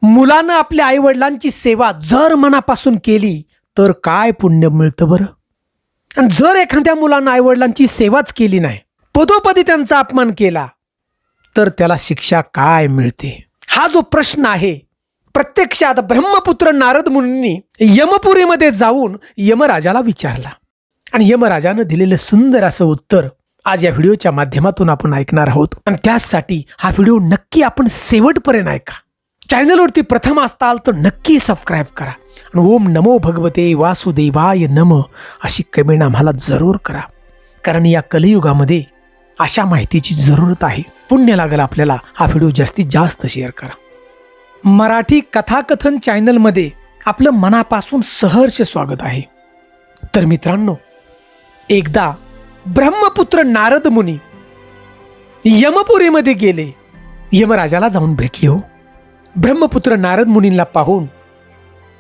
मुलानं आपल्या आईवडिलांची सेवा जर मनापासून केली तर काय पुण्य मिळतं बरं? आणि जर एखाद्या मुलानं आईवडिलांची सेवाच केली नाही, पदोपदी त्यांचा अपमान केला, तर त्याला शिक्षा काय मिळते? हा जो प्रश्न आहे, प्रत्यक्षात ब्रह्मपुत्र नारद मुनींनी यमपुरीमध्ये जाऊन यमराजाला विचारला आणि यमराजानं दिलेलं सुंदर असं उत्तर आज या व्हिडिओच्या माध्यमातून आपण ऐकणार आहोत. आणि त्यासाठी हा व्हिडिओ नक्की आपण शेवटपर्यंत ऐका. चॅनलवरती प्रथम असताल तर नक्की सबस्क्राईब करा आणि ओम नमो भगवते वासुदेवाय नम अशी कमेंट आम्हाला जरूर करा, कारण या कलियुगामध्ये अशा माहितीची जरूरत आहे. पुण्य लागेल आपल्याला. हा व्हिडिओ जास्तीत जास्त शेअर करा. मराठी कथाकथन चॅनलमध्ये आपलं मनापासून सहर्ष स्वागत आहे. तर मित्रांनो, एकदा ब्रह्मपुत्र नारद मुनी यमपुरीमध्ये गेले. यमराजाला जाऊन भेटले हो. ब्रह्मपुत्र नारद मुनींना पाहून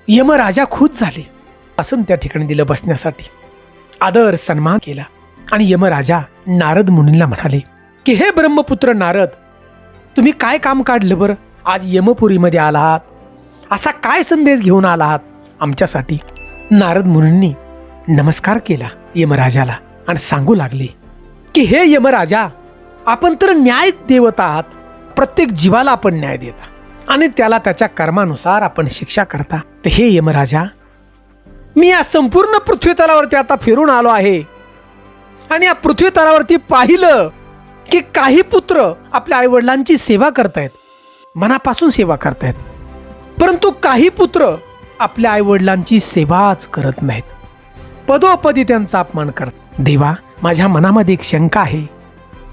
यमराजा खुश झाले. आसन त्या ठिकाणी दिलं बसण्यासाठी. आदर सन्मान केला आणि यमराजा नारद मुनींना म्हणाले की हे ब्रह्मपुत्र नारद, तुम्ही काय काम काढलं बरं? आज यमपुरीमध्ये आलात, असा काय संदेश घेऊन आलात आमच्यासाठी? नारद मुनींनी नमस्कार केला यमराजाला आणि सांगू लागले की हे यमराजा, आपण तर न्याय देवत आहात. प्रत्येक जीवाला आपण न्याय देता आणि त्याला त्याच्या कर्मानुसार आपण शिक्षा करता. तर हे यमराजा, मी या संपूर्ण पृथ्वी तलावरती आता फिरून आलो आहे आणि या पृथ्वी तलावरती पाहिलं की काही पुत्र आपल्या आईवडिलांची सेवा करतायत, मनापासून सेवा करतायत, परंतु काही पुत्र आपल्या आईवडिलांची सेवाच करत नाहीत, पदोपदी त्यांचा अपमान करतात. देवा, माझ्या मनामध्ये एक शंका आहे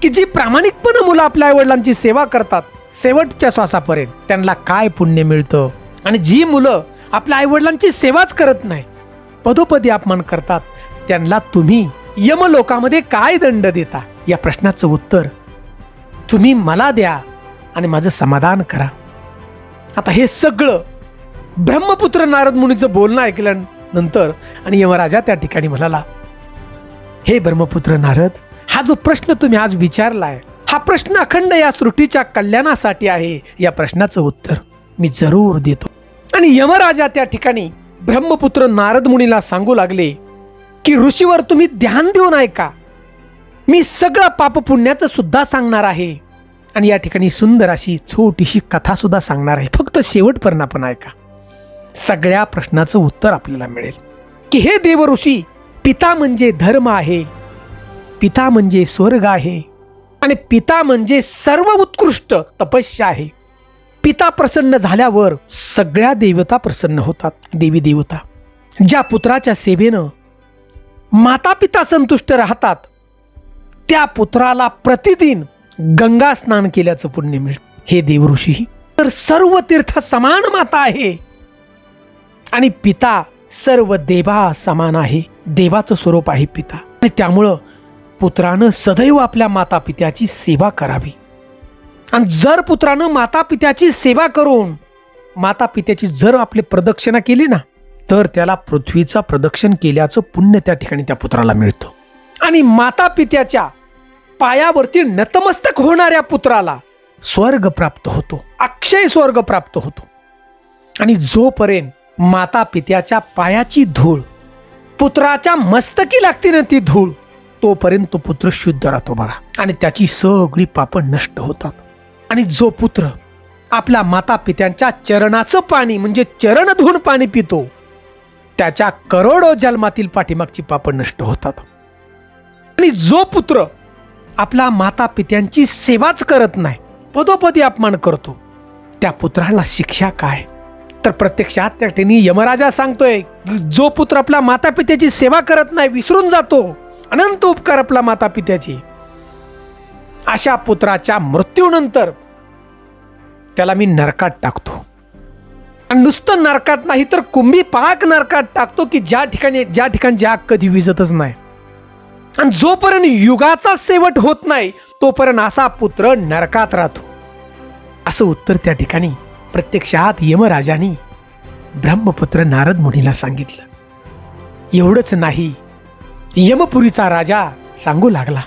की जी प्रामाणिकपणे मुलं आपल्या आईवडिलांची सेवा करतात शेवटच्या श्वासापर्यंत, त्यांना काय पुण्य मिळतं? आणि जी मुलं आपल्या आईवडिलांची सेवाच करत नाही, पदोपदी अपमान करतात, त्यांना तुम्ही यमलोकामध्ये काय दंड देता? या प्रश्नाचं उत्तर तुम्ही मला द्या आणि माझं समाधान करा. आता हे सगळं ब्रह्मपुत्र नारद मुनीचं बोलणं ऐकल्यानंतर आणि यमराजा त्या ठिकाणी म्हणाला, हे ब्रह्मपुत्र नारद, हा जो प्रश्न तुम्ही आज विचारलाय, हा प्रश्न अखंड या सृष्टीच्या कल्याणासाठी आहे. या प्रश्नाचं उत्तर मी जरूर देतो. आणि यमराजा त्या ठिकाणी ब्रह्मपुत्र नारद मुनीला सांगू लागले की ऋषीवर तुम्ही ध्यान देऊन ऐका, मी सगळं पाप पुण्याचं सुद्धा सांगणार आहे आणि या ठिकाणी सुंदर अशी छोटीशी कथा सुद्धा सांगणार आहे. फक्त शेवटपर्यंत आपण ऐका. सगळ्या प्रश्नाचं उत्तर आपल्याला मिळेल की हे देव ऋषी, पिता म्हणजे धर्म आहे, पिता म्हणजे स्वर्ग आहे आणि पिता म्हणजे सर्व उत्कृष्ट तपस्या आहे. पिता प्रसन्न झाल्यावर सगळ्या देवता प्रसन्न होतात. देवी देवता ज्या पुत्राच्या सेवेनं माता पिता संतुष्ट राहतात, त्या पुत्राला प्रतिदिन गंगा स्नान केल्याचं पुण्य मिळतं. हे देव ऋषी, तर सर्व तीर्थ समान माता आहे आणि पिता सर्व देवा समान आहे. देवाचं स्वरूप आहे पिता आणि त्यामुळं पुत्रानं सदैव आपल्या माता पित्याची सेवा करावी. आणि जर पुत्रानं माता पित्याची सेवा करून माता पित्याची जर आपली प्रदक्षिणा केली ना, तर त्याला पृथ्वीचा प्रदक्षिण केल्याचं पुण्य त्या ठिकाणी त्या पुत्राला मिळतं. आणि माता पित्याच्या पायावरती नतमस्तक होणाऱ्या पुत्राला स्वर्ग प्राप्त होतो, अक्षय स्वर्ग प्राप्त होतो. आणि जोपर्यंत माता पित्याच्या पायाची धूळ पुत्राच्या मस्तकी लागते ना, ती धूळ, तोपर्यंत तो पुत्र शुद्ध राहतो बघा, आणि त्याची सगळी पापं नष्ट होतात. आणि जो पुत्र आपल्या माता पित्यांच्या चरणाचं पाणी म्हणजे चरण धुवून पाणी पितो, त्याच्या करोडो जन्मातील पाठीमागची पापं नष्ट होतात. आणि जो पुत्र आपल्या माता पित्यांची सेवाच करत नाही, पदोपदी अपमान करतो, त्या पुत्राला शिक्षा काय? तर प्रत्यक्षात त्या ठिकाणी यमराजा सांगतोय, जो पुत्र आपल्या माता पित्याची सेवा करत नाही, विसरून जातो अनंत उपकार आपल्या माता पित्याची, अशा पुत्राच्या मृत्यूनंतर त्याला मी नरकात टाकतो. आणि नुसतं नरकात नाही तर कुंभी पाक नरकात टाकतो की ज्या ठिकाणी आग कधी विझतच नाही. आणि जोपर्यंत युगाचा शेवट होत नाही तोपर्यंत असा पुत्र नरकात राहतो. असं उत्तर त्या ठिकाणी प्रत्यक्षात यमराजानी ब्रह्मपुत्र नारद मुनीला सांगितलं. एवढंच नाही, यमपुरीचा राजा सांगू लागला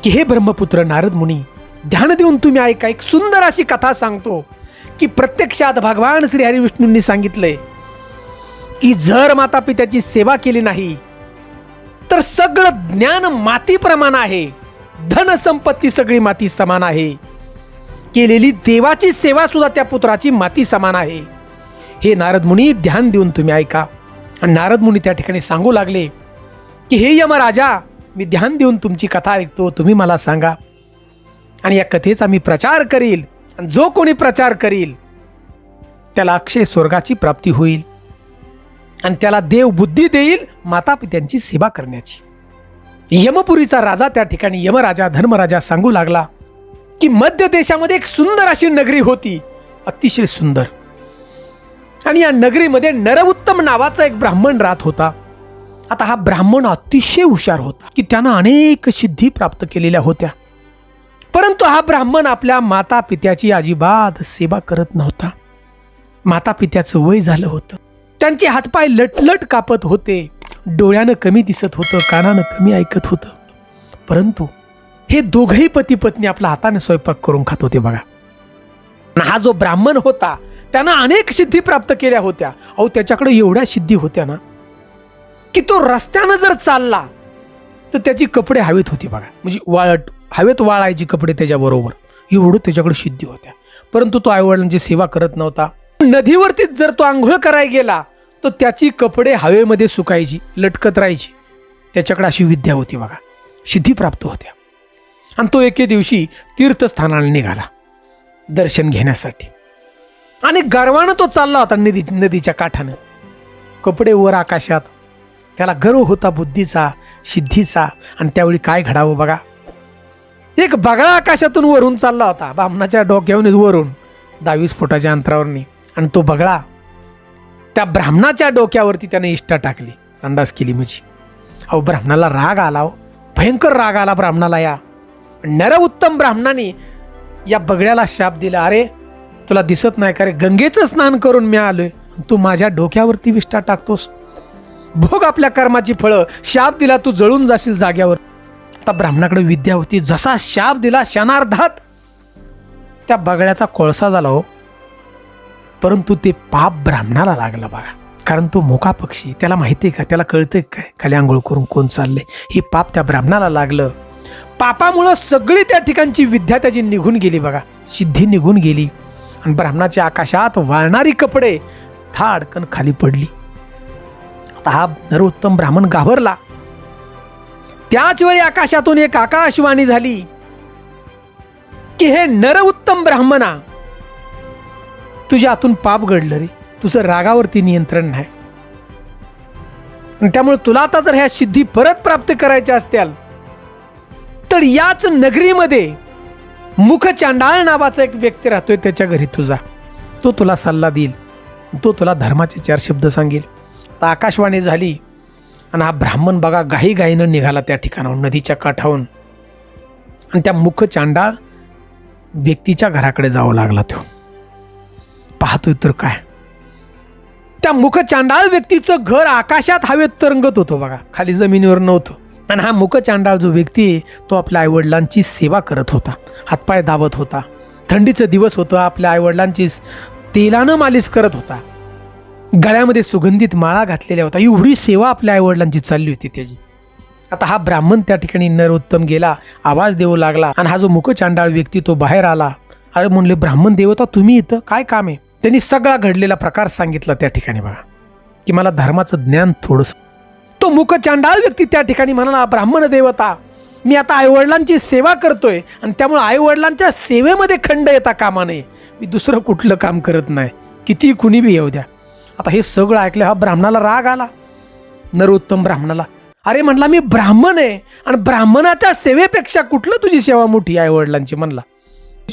की हे ब्रह्मपुत्र नारद मुनी, ध्यान देऊन तुम्ही ऐका, एक सुंदर अशी कथा सांगतो की प्रत्यक्षात भगवान श्री हरिविष्णूंनी सांगितलंय की जर माता पित्याची सेवा केली नाही तर सगळं ज्ञान माती प्रमाण आहे, धन संपत्ती सगळी माती समान आहे, केलेली देवाची सेवा सुद्धा त्या पुत्राची माती समान आहे. हे नारद मुनी ध्यान देऊन तुम्ही ऐका. आणि नारद मुनी त्या ठिकाणी सांगू लागले की हे यमराजा, मी ध्यान देऊन तुमची कथा ऐकतो, तुम्ही मला सांगा आणि या कथेचा मी प्रचार करील. आणि जो कोणी प्रचार करील त्याला अक्षय स्वर्गाची प्राप्ती होईल आणि त्याला देव बुद्धी देईल माता पित्यांची सेवा करण्याची. यमपुरीचा राजा त्या ठिकाणी यमराजा धर्मराजा सांगू लागला की मध्य देशामध्ये एक सुंदर अशी नगरी होती, अतिशय सुंदर. आणि या नगरीमध्ये नरउत्तम नावाचा एक ब्राह्मण राहत होता. आता हा ब्राह्मण अतिशय हुशार होता की त्यानं अनेक सिद्धी प्राप्त केलेल्या होत्या, परंतु हा ब्राह्मण आपल्या माता पित्याची अजिबात सेवा करत नव्हता. माता पित्याचं वय झालं होतं, त्यांचे हातपाय लटलट कापत होते, डोळ्यानं कमी दिसत होतं, कानानं कमी ऐकत होतं. परंतु हे दोघही पती पत्नी आपल्या हाताने स्वयंपाक करून खात होते बघा. हा जो ब्राह्मण होता त्यानं अनेक सिद्धी प्राप्त केल्या होत्या. अहो त्याच्याकडे एवढ्या सिद्धी होत्या ना की तो रस्त्यानं जर चालला तर त्याची कपडे हवेत होती बघा, म्हणजे हवेत वाळायची कपडे त्याच्याबरोबर, एवढं त्याच्याकडे सिद्धी होत्या. परंतु तो आईवडिलांची सेवा करत नव्हता. नदीवरती जर तो आंघोळ करायला गेला तर त्याची कपडे हवेमध्ये सुकायची, लटकत राहायची. त्याच्याकडे अशी विद्या होती बघा, सिद्धी प्राप्त होत्या. आणि तो एके दिवशी तीर्थस्थानाला निघाला दर्शन घेण्यासाठी आणि गर्वानं तो चालला होता नदीच्या काठानं, कपडे वर आकाशात. त्याला गर्व होता बुद्धीचा, सिद्धीचा. आणि त्यावेळी काय घडावं बघा, एक बगळा आकाशातून वरून चालला होता, बामणाच्या डोक्यावरून वरून 22 फुटाच्या अंतरावरनी. आणि तो बगळा त्या ब्राह्मणाच्या डोक्यावरती त्याने इष्टा टाकली, अंदाज केली म्हणजे. अहो ब्राह्मणाला राग आला, भयंकर राग आला ब्राह्मणाला. या नरउत्तम ब्राह्मणाने या बगड्याला शाप दिला, अरे तुला दिसत नाही का रे, गंगेचं स्नान करून मी आलोय, तू माझ्या डोक्यावरती विष्ठा टाकतोस, भोग आपल्या कर्माची फळं. शाप दिला, तू जळून जाशील जाग्यावर. आता ब्राह्मणाकडे विद्या होती, जसा शाप दिला क्षणार्धात त्या बगड्याचा कोळसा झाला हो. परंतु ते पाप ब्राह्मणाला लागलं बघा, कारण तो मोका पक्षी, त्याला माहिती आहे का, त्याला कळतंय काय खाली आंघोळ करून कोण चाललंय. हे पाप त्या ब्राह्मणाला लागलं. पापामुळं सगळी त्या ठिकाणची विद्या त्याची निघून गेली बघा, सिद्धी निघून गेली. आणि ब्राह्मणाच्या आकाशात वाळणारी कपडे थाडकन खाली पडली. आता हा नरोत्तम ब्राह्मण घाबरला. त्याच वेळी आकाशातून एक आकाशवाणी झाली की हे नरउत्तम ब्राह्मणा, तुझ्या हातून पाप घडलं रे, तुझं रागावरती नियंत्रण नाही. आणि त्यामुळे तुला आता जर ह्या सिद्धी परत प्राप्त करायच्या असत्याल तर याच नगरीमध्ये मुख चांडाळ नावाचा एक व्यक्ती राहतोय, त्याच्या घरी तुझा, तो तुला सल्ला देईल, तो तुला धर्माचे 4 शब्द सांगेल. तर आकाशवाणी झाली आणि हा ब्राह्मण बघा घाईघाईनं निघाला त्या ठिकाणाहून, नदीच्या काठाहून. आणि त्या मुख चांडाळ व्यक्तीच्या घराकडे जावं लागला. तो पाहतोय तर काय, त्या मुख चांडाळ व्यक्तीचं घर आकाशात हवेत तरंगत होतं बघा, खाली जमिनीवर नव्हतं. आणि हा मुख चांडाळ जो व्यक्ती आहे तो आपल्या आईवडिलांची सेवा करत होता, हातपाय दाबत होता. थंडीचं दिवस होतं, आपल्या आईवडिलांची तेलानं मालिश करत होता, गळ्यामध्ये सुगंधित माळा घातलेल्या होता. एवढी सेवा आपल्या आईवडिलांची चालली होती त्याची. आता हा ब्राह्मण त्या ठिकाणी नरोत्तम गेला, आवाज देऊ लागला. आणि हा जो मुख चांडाळ व्यक्ती तो बाहेर आला. अरे म्हणले, ब्राह्मण देवता तुम्ही इथं काय काम आहे? त्यांनी सगळा घडलेला प्रकार सांगितला त्या ठिकाणी बघा, की मला धर्माचं ज्ञान थोडंसं. तो मुख चांडाळ व्यक्ती त्या ठिकाणी म्हणाला, ब्राह्मण देवता, मी आता आईवडिलांची सेवा करतोय आणि त्यामुळे आईवडिलांच्या सेवेमध्ये खंड येता कामा नये, मी दुसरं कुठलं काम करत नाही, किती कुणी बी येऊ द्या. आता हे सगळं ऐकलं हा ब्राह्मणाला राग आला, नरोत्तम ब्राह्मणाला. अरे म्हणला, मी ब्राह्मण आहे आणि ब्राह्मणाच्या सेवेपेक्षा कुठलं तुझी सेवा मोठी आईवडिलांची म्हणला,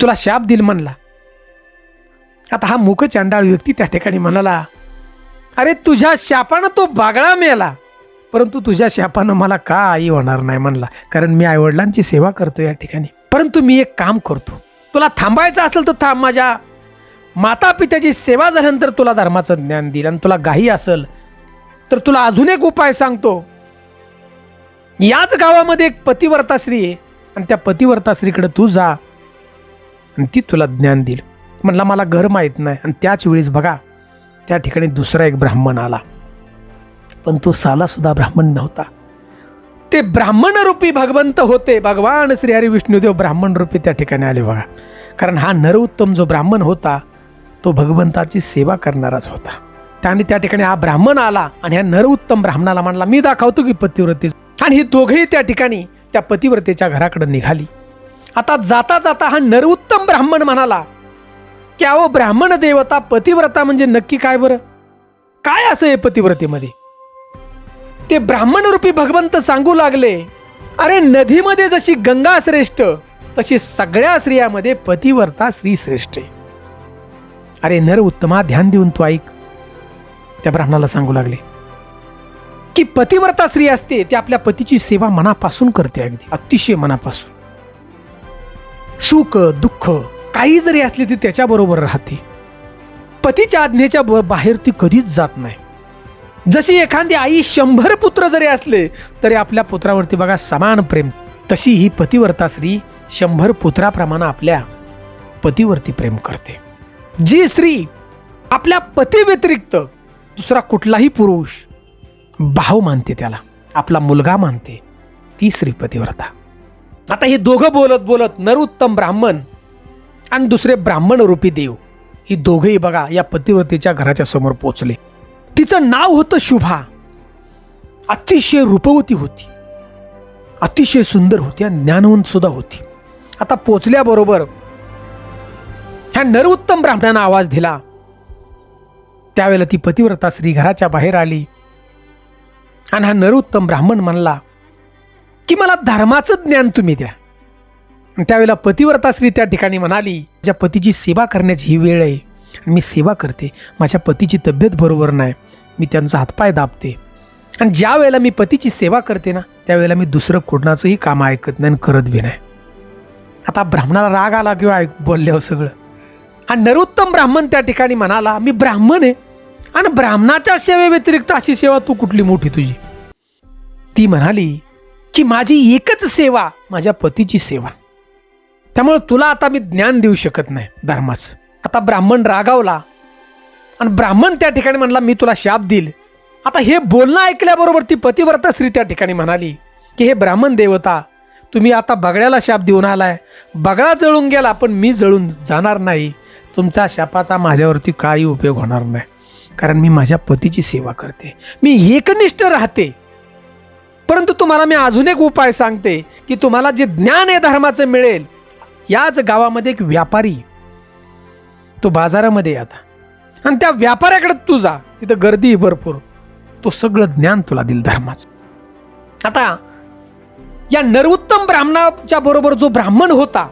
तुला शाप दिल म्हणला. आता हा मुख चांडाळ व्यक्ती त्या ठिकाणी म्हणाला, अरे तुझ्या शापानं तो बागळा मेला, परंतु तुझ्या शापानं मला काही होणार नाही म्हणला, कारण मी आईवडिलांची सेवा करतो या ठिकाणी. परंतु मी एक काम करतो, तुला थांबायचं असेल तर थांब, माझ्या माता पित्याची सेवा झाल्यानंतर तुला धर्माचं ज्ञान देईल. आणि तुला घाई असेल तर तुला अजून एक उपाय सांगतो. याच गावामध्ये एक पतिव्रता स्त्री आहे आणि त्या पतिव्रता स्त्रीकडे तू जा आणि ती तुला ज्ञान देईल. म्हणला मला घर माहीत नाही. आणि त्याच वेळेस बघा त्या ठिकाणी दुसरा एक ब्राह्मण आला, पण तो सालासुद्धा ब्राह्मण नव्हता. ते ब्राह्मण रूपी भगवंत होते. भगवान श्री हरी विष्णुदेव ब्राह्मण रूपी त्या ठिकाणी आले बघा. कारण हा नरोत्तम जो ब्राह्मण होता तो भगवंताची सेवा करणाराच होता. त्याने त्या ठिकाणी हा ब्राह्मण आला आणि ह्या नरोत्तम ब्राह्मणाला म्हणला मी दाखवतो की पतिव्रते. आणि ही दोघेही त्या ठिकाणी त्या पतिव्रतेच्या घराकडे निघाली. आता जाता जाता हा नरोत्तम ब्राह्मण म्हणाला की अहो ब्राह्मण देवता पतिव्रता म्हणजे नक्की काय बरं, काय असं आहे पतिव्रतेमध्ये. ते ब्राह्मण रूपी भगवंत सांगू लागले, अरे नदीमध्ये जशी गंगा श्रेष्ठ तशी सगळ्या स्त्रियामध्ये पतिव्रता स्त्री श्रेष्ठ आहे. अरे नर उत्तमा ध्यान देऊन तू ऐक. त्या ब्राह्मणाला सांगू लागले की पतिव्रता स्त्री असते ती आपल्या पतीची सेवा मनापासून करते, अगदी अतिशय मनापासून. सुख दुःख काही जरी असले ती त्याच्याबरोबर राहते. पतीच्या आज्ञेच्या बाहेर ती कधीच जात नाही. जशी एखादी आई 100 पुत्र जरी असले तरी आपल्या पुत्रावरती बघा समान प्रेम, तशी ही पतिव्रता स्त्री 100 पुत्राप्रमाणे आपल्या पतीवरती प्रेम करते. जी स्त्री आपल्या पती व्यतिरिक्त दुसरा कुठलाही पुरुष भाऊ मानते, त्याला आपला मुलगा मानते, ती स्त्री पतिव्रता. आता हे दोघं बोलत बोलत नरोत्तम ब्राह्मण आणि दुसरे ब्राह्मण रूपी देव ही दोघेही बघा या पतिव्रतेच्या घराच्या समोर पोचले. तिचं नाव होतं शुभा. अतिशय रूपवती होती, अतिशय सुंदर होती आणि ज्ञानवंत सुद्धा होती. आता पोचल्याबरोबर ह्या नरोत्तम ब्राह्मणानं आवाज दिला. त्यावेळेला ती पतिव्रता स्त्री घराच्या बाहेर आली आणि हा नरोत्तम ब्राह्मण म्हणला की मला धर्माचं ज्ञान तुम्ही द्या. आणि त्यावेळेला पतिव्रता स्त्री त्या ठिकाणी म्हणाली, माझ्या पतीची सेवा करण्याची ही वेळ आहे, मी सेवा करते. माझ्या पतीची तब्येत बरोबर नाही, मी त्यांचा हातपाय दाबते. आणि ज्या वेळेला मी पतीची सेवा करते ना त्यावेळेला मी दुसरं कोणाचंही काम ऐकत नाही आणि करत बी नाही. आता ब्राह्मणाला राग आला किंवा बोलल्यावर सगळं. आणि नरोत्तम ब्राह्मण त्या ठिकाणी म्हणाला, मी ब्राह्मण आहे आणि ब्राह्मणाच्या सेवेव्यतिरिक्त अशी सेवा तू कुठली मोठी तुझी. ती म्हणाली की माझी एकच सेवा माझ्या पतीची सेवा, त्यामुळे तुला आता मी ज्ञान देऊ शकत नाही धर्माचं. आता ब्राह्मण रागावला आणि ब्राह्मण त्या ठिकाणी म्हणला मी तुला शाप देईल. आता हे बोलणं ऐकल्याबरोबर ती पतिव्रता स्त्री त्या ठिकाणी म्हणाली की हे ब्राह्मण देवता तुम्ही आता बगड्याला शाप देऊन आलाय. बगडा जळून गेला पण मी जळून जाणार नाही. तुमच्या शापाचा माझ्यावरती काही उपयोग होणार नाही, कारण मी माझ्या पतीची सेवा करते, मी एकनिष्ठ राहते. परंतु तुम्हाला मी अजून एक उपाय सांगते की तुम्हाला जे ज्ञान आहे धर्माचं मिळेल. याच गावामध्ये एक व्यापारी, तो बाजारामध्ये आता, आणि त्या व्यापाऱ्याकडे तू जा, तिथं गर्दी भरपूर, तो सगळं ज्ञान तुला देईल धर्माचं. आता या नरोत्तम ब्राह्मणाच्या बरोबर जो ब्राह्मण होता,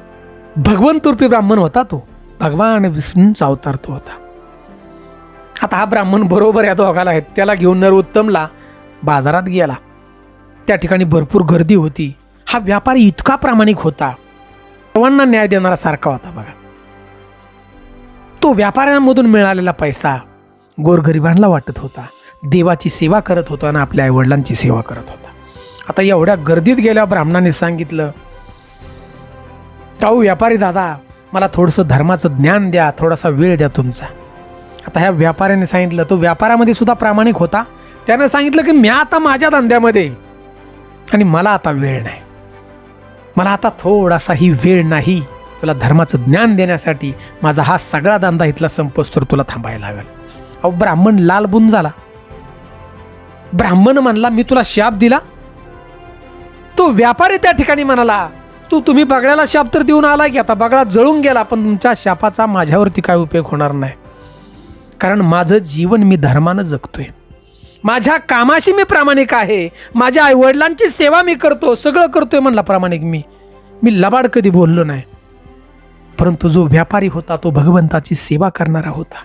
भगवंत रूपी ब्राह्मण होता, तो भगवान विष्णूंचा अवतार तो होता. आता हा ब्राह्मण बरोबर या दोघाला आहेत त्याला घेऊन नरोत्तमला बाजारात गेला. त्या ठिकाणी भरपूर गर्दी होती. हा व्यापारी इतका प्रामाणिक होता, सर्वांना न्याय देणारा सारखा होता बघा. तो व्यापाऱ्यांमधून मिळालेला पैसा गोरगरिबांना वाटत होता, देवाची सेवा करत होता आणि आपल्या आईवडिलांची सेवा करत होता. आता एवढ्या गर्दीत गेल्या ब्राह्मणाने सांगितलं, काऊ व्यापारी दादा मला थोडंसं धर्माचं ज्ञान द्या, थोडासा वेळ द्या तुमचा. आता ह्या व्यापाऱ्याने सांगितलं, तो व्यापारामध्ये सुद्धा प्रामाणिक होता, त्यानं सांगितलं की मी आता माझ्या धंद्यामध्ये आणि मला आता वेळ नाही, मला आता थोडासाही वेळ नाही. तुला धर्माचं ज्ञान देण्यासाठी माझा हा सगळा धंदा इथला संपस्तोर तुला थांबायला लागेल. अहो ब्राह्मण लालबुंद झाला. ब्राह्मण म्हणला मी तुला शाप दिला. तो व्यापारी त्या ठिकाणी म्हणाला, तुम्ही बगड्याला शाप तर देऊन आला की आता बगडा जळून गेला, पण तुमच्या शापाचा माझ्यावरती काय उपयोग होणार नाही, कारण माझं जीवन मी धर्मानं जगतोय, माझ्या कामाशी मी प्रामाणिक आहे, माझ्या आईवडिलांची सेवा मी करतो, सगळं करतोय म्हणला प्रामाणिक मी लबाड कधी बोललो नाही. परंतु जो व्यापारी होता तो भगवंताची सेवा करणारा होता,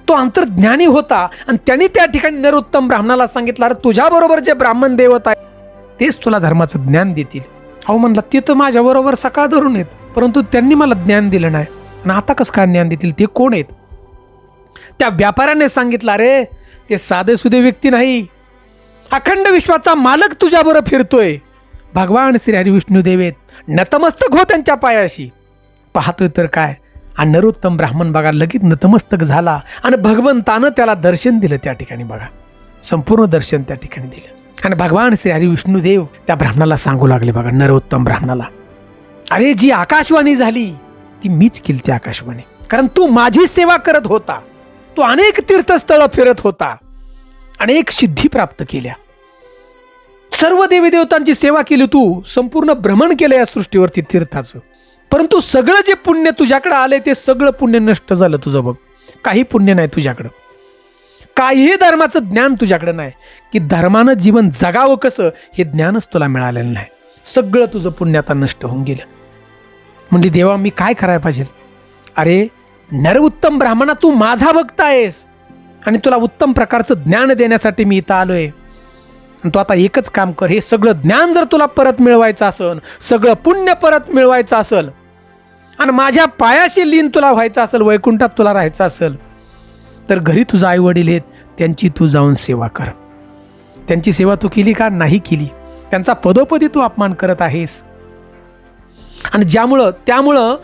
तो अंतर्ज्ञानी होता. आणि त्यांनी त्या ठिकाणी नरोत्तम ब्राह्मणाला सांगितलं, अरे तुझ्याबरोबर जे ब्राह्मण देवता आहे तेच तुला धर्माचं ज्ञान देतील. अहो म्हणला ते तर माझ्याबरोबर सकाळ धरून आहेत, परंतु त्यांनी मला ज्ञान दिलं नाही, आणि आता कसं काय ज्ञान देतील, ते कोण आहेत. त्या व्यापाऱ्याने सांगितलं, अरे ते साधे सुधे व्यक्ती नाही, अखंड विश्वाचा मालक तुझ्याबरोबर फिरतोय, भगवान श्री हरी विष्णू देव आहेत, नतमस्तक हो त्यांच्या पायाशी. पाहतोय तर काय, आणि नरोत्तम ब्राह्मण बघा लगेच नतमस्तक झाला आणि भगवंतानं त्याला दर्शन दिलं त्या ठिकाणी. बघा संपूर्ण दर्शन त्या ठिकाणी दिलं. आणि भगवान श्री हरी विष्णुदेव त्या ब्राह्मणाला सांगू लागले बघा, नरोत्तम ब्राह्मणाला, अरे जी आकाशवाणी झाली ती मीच केली ती आकाशवाणी. कारण तू माझी सेवा करत होता, तू अनेक तीर्थस्थळ फिरत होता, अनेक सिद्धी प्राप्त केल्या, सर्व देवी देवतांची सेवा केली, तू संपूर्ण भ्रमण केलं या सृष्टीवरती तीर्थाचं. परंतु सगळं जे पुण्य तुझ्याकडे आले ते सगळं पुण्य नष्ट झालं तुझं. बघ काही पुण्य नाही तुझ्याकडं, काहीही धर्माचं ज्ञान तुझ्याकडे नाही, की धर्मानं जीवन जगावं कसं हे ज्ञानच तुला मिळालेलं नाही. सगळं तुझं पुण्य आता नष्ट होऊन गेलं. म्हणजे देवा मी काय करायला पाहिजे? अरे नरोत्तम ब्राह्मणा, तू माझा भक्त आहेस आणि तुला उत्तम प्रकारचं ज्ञान देण्यासाठी मी इथं आलोय. आणि तू आता एकच काम कर, हे सगळं ज्ञान जर तुला परत मिळवायचं असेल, सगळं पुण्य परत मिळवायचं असेल आणि माझ्या पायाशी लीन तुला व्हायचं असेल, वैकुंठात तुला राहायचं असेल, तर घरी तुझं आई वडील आहेत त्यांची तू जाऊन सेवा कर. त्यांची सेवा तू केली का? नाही केली. त्यांचा पदोपदी तू अपमान करत आहेस. आणि त्यामुळं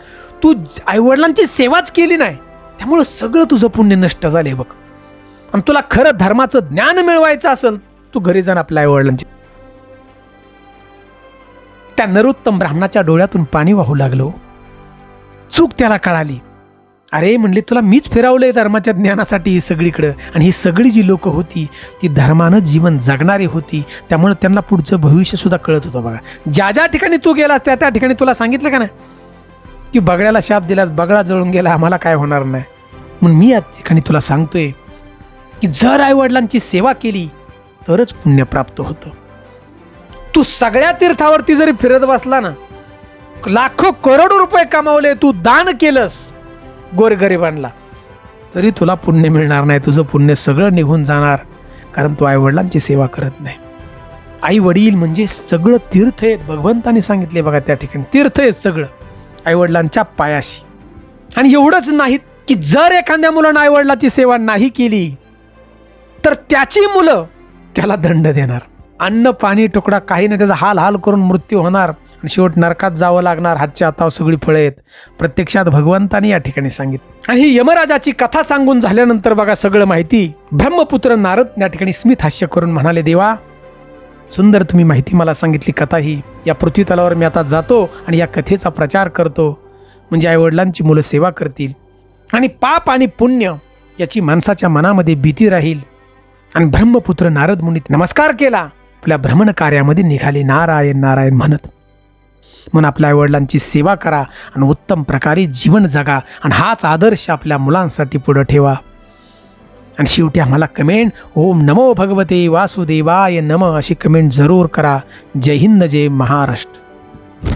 तू आईवडिलांची सेवाच केली नाही, त्यामुळं सगळं तुझं पुण्य नष्ट झाले बघ. आणि तुला खरं धर्माचं ज्ञान मिळवायचं असेल, तू घरी जाण आपल्या आईवडिलांची. त्या नरोत्तम ब्राह्मणाच्या डोळ्यातून पाणी वाहू लागलो. चूक त्याला कळाली. अरे म्हणले, तुला मीच फिरवलंय धर्माच्या ज्ञानासाठी सगळीकडं, आणि ही सगळी जी लोक होती ती धर्मानं जीवन जगणारी होती, त्यामुळे त्यांना पुढचं भविष्य सुद्धा कळत होतं. बघा ज्या ज्या ठिकाणी तू गेलास त्या त्या ठिकाणी तुला सांगितलं का नाही की बगड्याला शाप दिलास, बगडा जळून गेला, आम्हाला काय होणार नाही. म्हणून मी या ठिकाणी तुला सांगतोय की जर आईवडिलांची सेवा केली तरच पुण्य प्राप्त होतं. तू सगळ्या तीर्थावरती जरी फिरत बसला ना, लाखो करोडो रुपये कमावले, तू दान केलंस गोरगरिबांना, तरी तुला पुण्य मिळणार नाही. तुझं पुण्य सगळं निघून जाणार, कारण तू आईवडिलांची सेवा करत नाही. आई वडील म्हणजे सगळं तीर्थ आहेत. भगवंताने सांगितले बघा त्या ठिकाणी तीर्थ आहेत सगळं आईवडिलांच्या पायाशी. आणि एवढंच नाही की जर एखाद्या मुलानं आईवडिलाची सेवा नाही केली तर त्याची मुलं त्याला दंड देणार. अन्न पाणी तुकडा काही नाही, त्याचा हाल हाल करून मृत्यू होणार आणि शेवट नरकात जावं लागणार. हातच्या हातावर सगळी फळं आहेत. प्रत्यक्षात भगवंताने या ठिकाणी सांगितलं. आणि ही यमराजाची कथा सांगून झाल्यानंतर बघा सगळं माहिती ब्रह्मपुत्र नारद या ठिकाणी स्मित हास्य करून म्हणाले, देवा सुंदर तुम्ही माहिती मला सांगितली कथा ही. या पृथ्वी तलावर मी आता जातो आणि या कथेचा प्रचार करतो, म्हणजे आईवडिलांची मुलं सेवा करतील आणि पाप आणि पुण्य याची माणसाच्या मनामध्ये भीती राहील. आणि ब्रह्मपुत्र नारद मुनीत नमस्कार केला, आपल्या भ्रमण कार्यामध्ये निघाले नारायण नारायण म्हणत. म्हणून आपल्या आईवडिलांची सेवा करा आणि उत्तम प्रकारे जीवन जगा आणि हाच आदर्श आपल्या मुलांसाठी पुढे ठेवा. आणि शेवटी आम्हाला कमेंट ओम नमो भगवते वासुदेवाय नमः अशी कमेंट जरूर करा. जय हिंद, जय महाराष्ट्र.